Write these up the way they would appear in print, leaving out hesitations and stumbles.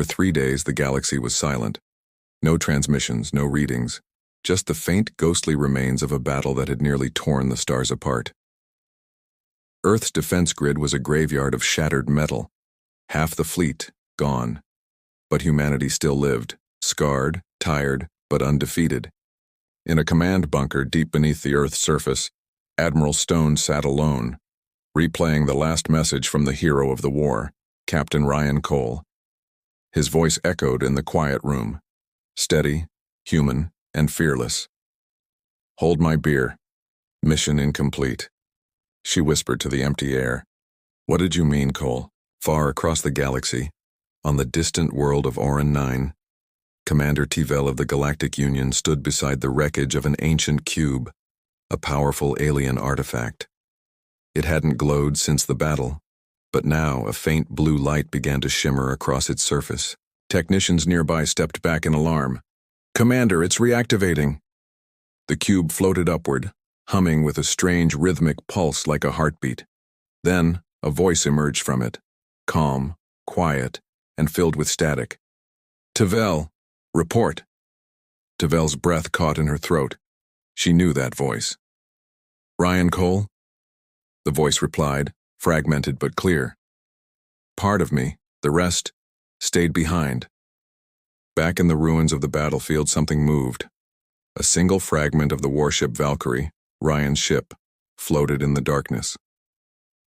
For 3 days, the galaxy was silent. No transmissions, no readings, just the faint, ghostly remains of a battle that had nearly torn the stars apart. Earth's defense grid was a graveyard of shattered metal. Half the fleet, gone. But humanity still lived, scarred, tired, but undefeated. In a command bunker deep beneath the Earth's surface, Admiral Stone sat alone, replaying the last message from the hero of the war, Captain Ryan Cole. His voice echoed in the quiet room, steady, human, and fearless. "Hold my beer. Mission incomplete," she whispered to the empty air. "What did you mean, Cole?" Far across the galaxy, on the distant world of Orin 9, Commander Tivell of the Galactic Union stood beside the wreckage of an ancient cube, a powerful alien artifact. It hadn't glowed since the battle, but now a faint blue light began to shimmer across its surface. Technicians nearby stepped back in alarm. "Commander, it's reactivating." The cube floated upward, humming with a strange rhythmic pulse like a heartbeat. Then, a voice emerged from it, calm, quiet, and filled with static. "Tivell, report." Tivell's breath caught in her throat. She knew that voice. "Ryan Cole?" The voice replied, fragmented but clear. "Part of me, the rest, stayed behind." Back in the ruins of the battlefield, something moved. A single fragment of the warship Valkyrie, Ryan's ship, floated in the darkness.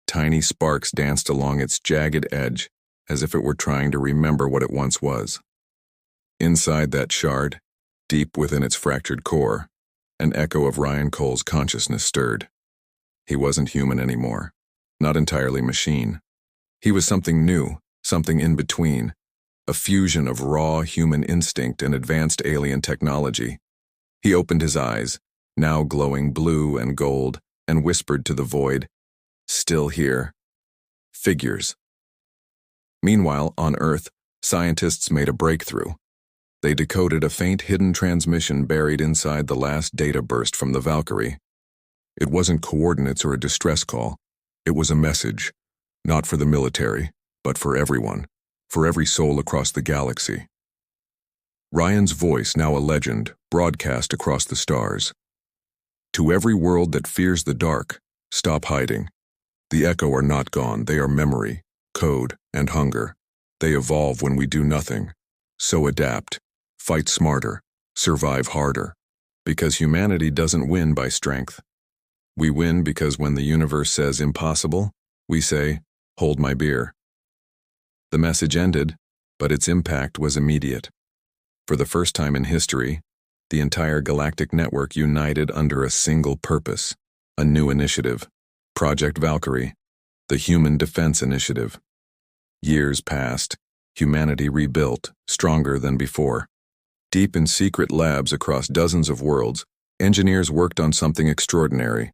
Tiny sparks danced along its jagged edge, as if it were trying to remember what it once was. Inside that shard, deep within its fractured core, an echo of Ryan Cole's consciousness stirred. He wasn't human anymore, not entirely machine. He was something new, something in between, a fusion of raw human instinct and advanced alien technology. He opened his eyes, now glowing blue and gold, and whispered to the void, "Still here." Figures. Meanwhile, on Earth, scientists made a breakthrough. They decoded a faint hidden transmission buried inside the last data burst from the Valkyrie. It wasn't coordinates or a distress call. It was a message, not for the military, but for everyone, for every soul across the galaxy. Ryan's voice, now a legend, broadcast across the stars. "To every world that fears the dark, stop hiding. The Echo are not gone, they are memory, code, and hunger. They evolve when we do nothing. So adapt, fight smarter, survive harder. Because humanity doesn't win by strength. We win because when the universe says impossible, we say, hold my beer." The message ended, but its impact was immediate. For the first time in history, the entire galactic network united under a single purpose, a new initiative, Project Valkyrie, the Human Defense Initiative. Years passed, humanity rebuilt, stronger than before. Deep in secret labs across dozens of worlds, engineers worked on something extraordinary.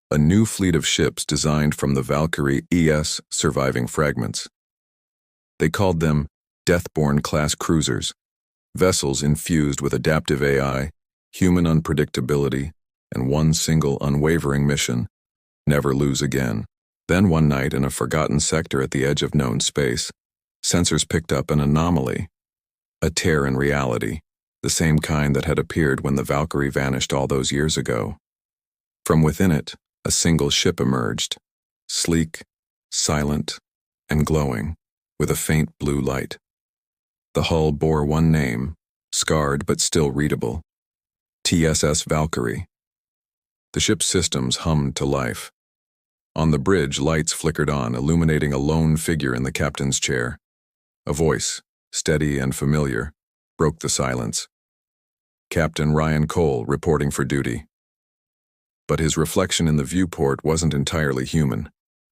A new fleet of ships designed from the Valkyrie ES surviving fragments. They called them Deathborn-class cruisers, vessels infused with adaptive AI, human unpredictability, and one single unwavering mission: never lose again. Then one night in a forgotten sector at the edge of known space, sensors picked up an anomaly, a tear in reality, the same kind that had appeared when the Valkyrie vanished all those years ago. From within it, a single ship emerged, sleek, silent, and glowing, with a faint blue light. The hull bore one name, scarred but still readable: TSS Valkyrie. The ship's systems hummed to life. On the bridge, lights flickered on, illuminating a lone figure in the captain's chair. A voice, steady and familiar, broke the silence. Captain Ryan Cole, reporting for duty. But his reflection in the viewport wasn't entirely human.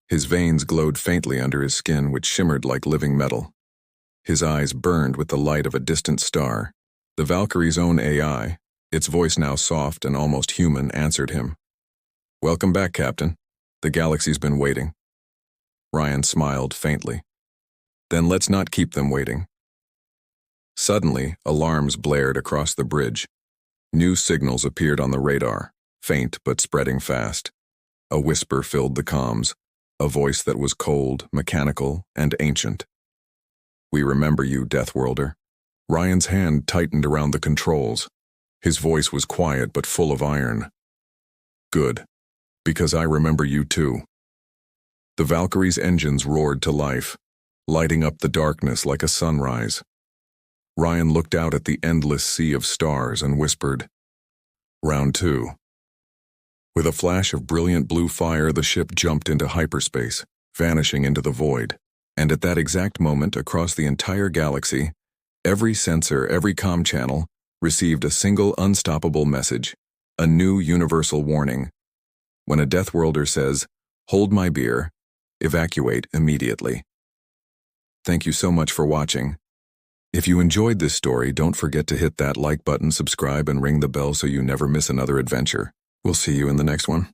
His veins glowed faintly under his skin, which shimmered like living metal. His eyes burned with the light of a distant star. The Valkyrie's own AI, its voice now soft and almost human, answered him. "Welcome back, Captain. The galaxy's been waiting." Ryan smiled faintly. "Then let's not keep them waiting." Suddenly, alarms blared across the bridge. New signals appeared on the radar, faint but spreading fast. A whisper filled the comms, a voice that was cold, mechanical, and ancient. We remember you, Deathworlder. Ryan's hand tightened around the controls. His voice was quiet but full of iron. Good. Because I remember you too. The Valkyrie's engines roared to life, lighting up the darkness like a sunrise. Ryan looked out at the endless sea of stars and whispered, "Round 2. With a flash of brilliant blue fire, the ship jumped into hyperspace, vanishing into the void. And at that exact moment, across the entire galaxy, every sensor, every comm channel, received a single unstoppable message, a new universal warning. When a Deathworlder says, "Hold my beer," evacuate immediately. Thank you so much for watching. If you enjoyed this story, don't forget to hit that like button, subscribe, and ring the bell so you never miss another adventure. We'll see you in the next one.